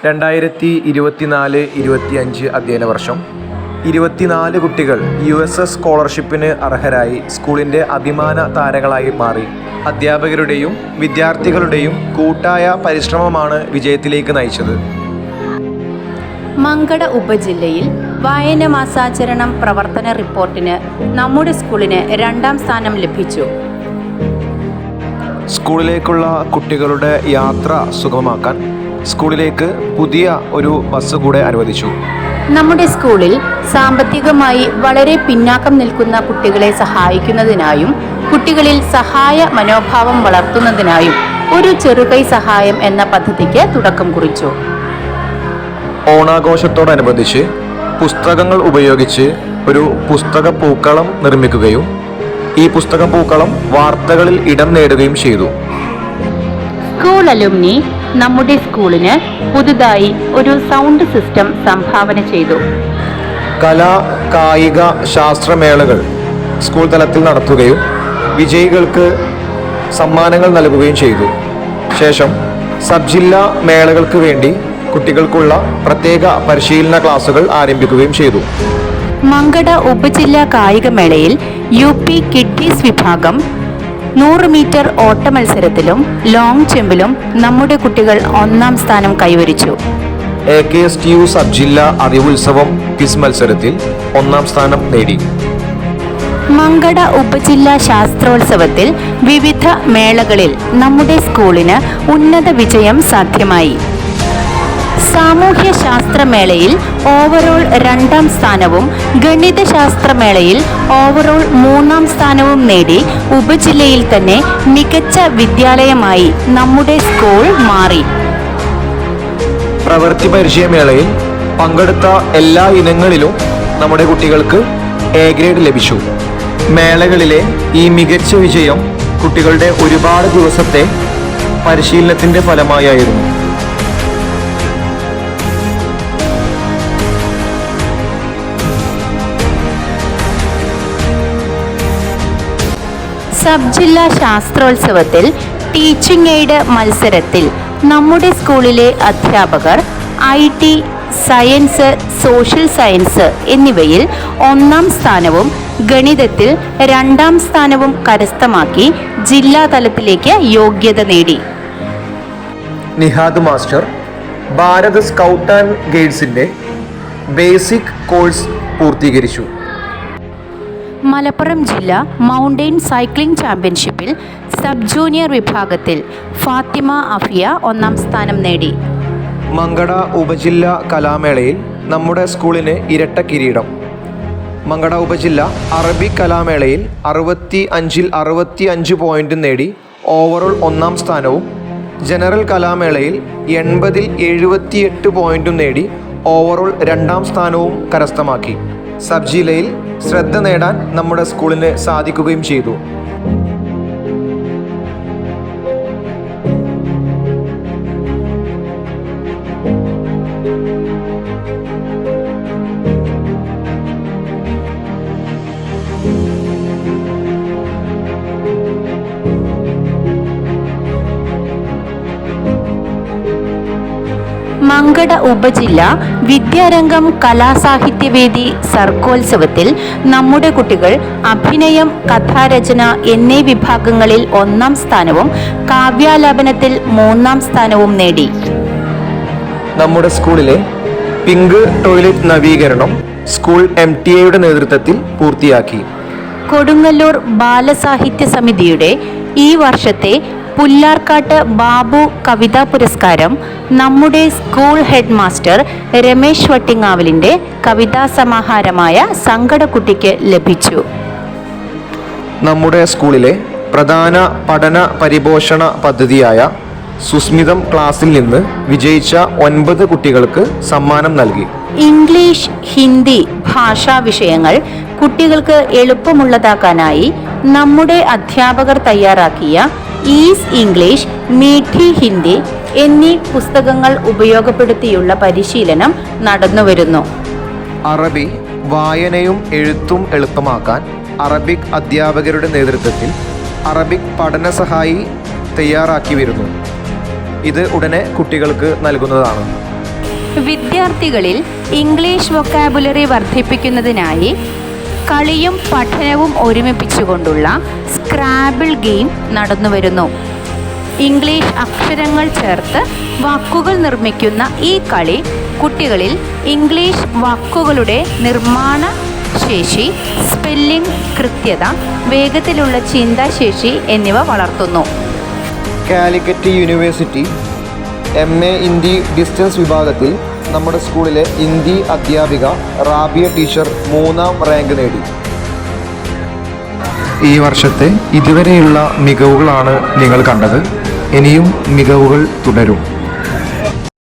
2024-25 അധ്യയന വർഷം 24 കുട്ടികൾ USS സ്കോളർഷിപ്പിന് അർഹരായി സ്കൂളിൻ്റെ അഭിമാന താരങ്ങളായി മാറി. അധ്യാപകരുടെയും വിദ്യാർത്ഥികളുടെയും കൂട്ടായ പരിശ്രമമാണ് വിജയത്തിലേക്ക് നയിച്ചത്. മങ്കട ഉപജില്ലയിൽ വായന മാസാചരണം പ്രവർത്തന റിപ്പോർട്ടിന് നമ്മുടെ സ്കൂളിന് 2ാം സ്ഥാനം ലഭിച്ചു. സ്കൂളിലേക്കുള്ള കുട്ടികളുടെ യാത്ര സുഗമമാക്കാൻ സ്കൂളിലേക്ക് പുതിയ ഒരു ബസ് കൂടെ അനുവദിച്ചു. നമ്മുടെ സ്കൂളിൽ സാമ്പത്തികമായി വളരെ പിന്നാക്കം നിൽക്കുന്ന കുട്ടികളെ സഹായിക്കുന്നതിനായും കുട്ടികളിൽ സഹായ മനോഭാവം വളർത്തുന്നതിനായും ഒരു ചെറുകൈ സഹായം എന്ന പദ്ധതിക്ക് തുടക്കം കുറിച്ചു. ഓണാഘോഷത്തോടനുബന്ധിച്ച് പുസ്തകങ്ങൾ ഉപയോഗിച്ച് ഒരു പുസ്തക പൂക്കളം നിർമ്മിക്കുകയും ഈ പുസ്തക പൂക്കളം വാർത്തകളിൽ ഇടം നേടുകയും ചെയ്തു. സ്കൂൾ അലുമിനി നമ്മുടെ സ്കൂളിന് പുതുതായി ഒരു സൗണ്ട് സിസ്റ്റം സംഭാവന ചെയ്തു. കലാ കായിക ശാസ്ത്രമേളകൾ സ്കൂൾ തലത്തിൽ നടത്തുകയും വിജയികൾക്ക് സമ്മാനങ്ങൾ നൽകുകയും ചെയ്തു. ശേഷം സബ് ജില്ലാ മേളകൾക്ക് വേണ്ടി കുട്ടികൾക്കുള്ള പ്രത്യേക പരിശീലന ക്ലാസുകൾ ആരംഭിക്കുകയും ചെയ്തു. മങ്കട ഉപജില്ലാ കായികമേളയിൽ UP കിഡ്ഡീസ് വിഭാഗം 100 മീറ്റർ ഓട്ട മത്സരത്തിലും ലോങ് ജമ്പിലും നമ്മുടെ കുട്ടികൾ 1ാം സ്ഥാനം കൈവരിച്ചു. AKSTU സബ് ജില്ലാ അറിവുത്സവം ക്വിസ് മത്സരത്തിൽ 1ാം സ്ഥാനം നേടി. മങ്കട ഉപജില്ലാ ശാസ്ത്രോത്സവത്തിൽ വിവിധ മേളകളിൽ നമ്മുടെ സ്കൂളിന് ഉന്നത വിജയം സാധ്യമായി. സാമൂഹ്യ ശാസ്ത്രമേളയിൽ ഓവറോൾ 2ാം സ്ഥാനവും ഗണിതശാസ്ത്രമേളയിൽ ഓവറോൾ 3ാം സ്ഥാനവും നേടി ഉപജില്ലയിൽ തന്നെ മികച്ച വിദ്യാലയമായി നമ്മുടെ സ്കൂൾ മാറി. പ്രവൃത്തി പരിചയമേളയിൽ പങ്കെടുത്ത എല്ലാ ഇനങ്ങളിലും നമ്മുടെ കുട്ടികൾക്ക് A ഗ്രേഡ് ലഭിച്ചു. മേളകളിലെ ഈ മികച്ച വിജയം കുട്ടികളുടെ ഒരുപാട് ദിവസത്തെ പരിശീലനത്തിൻ്റെ ഫലമായിരുന്നു. സബ് ജില്ലാ ശാസ്ത്രോത്സവത്തിൽ ടീച്ചിങ് എയ്ഡ് മത്സരത്തിൽ നമ്മുടെ സ്കൂളിലെ അധ്യാപകർ IT, സയൻസ്, സോഷ്യൽ സയൻസ് എന്നിവയിൽ 1ാം സ്ഥാനവും ഗണിതത്തിൽ 2ാം സ്ഥാനവും കരസ്ഥമാക്കി ജില്ലാതലത്തിലേക്ക് യോഗ്യത നേടി. Nihad master Bharat scout and ഗൈഡ്സിൻ്റെ ബേസിക് കോഴ്സ് പൂർത്തീകരിച്ചു. മലപ്പുറം ജില്ല മൗണ്ടെയിൻ സൈക്ലിംഗ് ചാമ്പ്യൻഷിപ്പിൽ സബ് ജൂനിയർ വിഭാഗത്തിൽ ഫാത്തിമ അഫിയ 1ാം സ്ഥാനം നേടി. മങ്കട ഉപജില്ല കലാമേളയിൽ നമ്മുടെ സ്കൂളിന് ഇരട്ട കിരീടം. മങ്കട ഉപജില്ല അറബിക് കലാമേളയിൽ 65-ൽ 65 പോയിന്റ് നേടി ഓവറോൾ 1ാം സ്ഥാനവും ജനറൽ കലാമേളയിൽ 80-ൽ 78 പോയിന്റും നേടി ഓവറോൾ 2ാം സ്ഥാനവും കരസ്ഥമാക്കി. സബ് ജില്ലയിൽ ശ്രദ്ധ നേടാൻ നമ്മുടെ സ്കൂളിന് സാധിക്കുകയും ചെയ്തു. മങ്കട ഉപജില്ല വിദ്യാരംഗം കലാസാഹിത്യവേദി സർഗോത്സവത്തിൽ നമ്മുടെ കുട്ടികൾ അഭിനയം, കഥാരചന എന്നീ വിഭാഗങ്ങളിൽ 1ാം സ്ഥാനവും കാവ്യാലാപനത്തിൽ 3ാം സ്ഥാനവും നേടി. നമ്മുടെ സ്കൂളിലെ പിങ്ക് ടോയ്ലറ്റ് നവീകരണം സ്കൂൾ MTA നേതൃത്വത്തിൽ പൂർത്തിയാക്കി. കൊടുങ്ങല്ലൂർ ബാലസാഹിത്യ സമിതിയുടെ ഈ വർഷത്തെ പുല്ലാർക്കാട്ട് ബാബു കവിതാ പുരസ്കാരം നമ്മുടെ സ്കൂൾ ഹെഡ് മാസ്റ്റർ രമേശ് വട്ടിങ്ങാവലിൻ്റെ കവിതാ സമാഹാരമായ സങ്കടക്കുട്ടിക്ക് ലഭിച്ചു. നമ്മുടെ സ്കൂളിലെ പ്രധാന പഠന പരിപോഷണ പദ്ധതിയായ സുസ്മിതം ക്ലാസ്സിൽ നിന്ന് വിജയിച്ച 9 കുട്ടികൾക്ക് സമ്മാനം നൽകി. ഇംഗ്ലീഷ്, ഹിന്ദി ഭാഷാ വിഷയങ്ങൾ കുട്ടികൾക്ക് എളുപ്പമുള്ളതാക്കാനായി നമ്മുടെ അധ്യാപകർ തയ്യാറാക്കിയ ഈസ് ഇംഗ്ലീഷ്, മീഠി ഹിന്ദി എന്നീ പുസ്തകങ്ങൾ ഉപയോഗപ്പെടുത്തിയുള്ള പരിശീലനം നടന്നുവരുന്നു. അറബി വായനയും എഴുത്തും എളുപ്പമാക്കാൻ അറബിക് അധ്യാപകരുടെ നേതൃത്വത്തിൽ അറബിക് പഠന സഹായി തയ്യാറാക്കി വരുന്നു. ഇത് ഉടനെ കുട്ടികൾക്ക് നൽകുന്നതാണ്. വിദ്യാർത്ഥികളിൽ ഇംഗ്ലീഷ് വൊക്കാബുലറി വർദ്ധിപ്പിക്കുന്നതിനായി കളിയും പഠനവും ഒരുമിപ്പിച്ചുകൊണ്ടുള്ള സ്ക്രാബിൾ ഗെയിം നടന്നുവരുന്നു. ഇംഗ്ലീഷ് അക്ഷരങ്ങൾ ചേർത്ത് വാക്കുകൾ നിർമ്മിക്കുന്ന ഈ കളി കുട്ടികളിൽ ഇംഗ്ലീഷ് വാക്കുകളുടെ നിർമ്മാണ ശേഷി, സ്പെല്ലിംഗ് കൃത്യത, വേഗത്തിലുള്ള ചിന്താശേഷി എന്നിവ വളർത്തുന്നു. Calicut university MA Hindi distance വിഭാഗത്തിൽ നമ്മുടെ സ്കൂളിലെ ഹിന്ദി അധ്യാപിക റാബിയ ടീച്ചർ 3ാം റാങ്ക് നേടി. ഈ വർഷത്തെ ഇതുവരെയുള്ള മികവുകളാണ് നിങ്ങൾ കണ്ടത്. ഇനിയും മികവുകൾ തുടരും.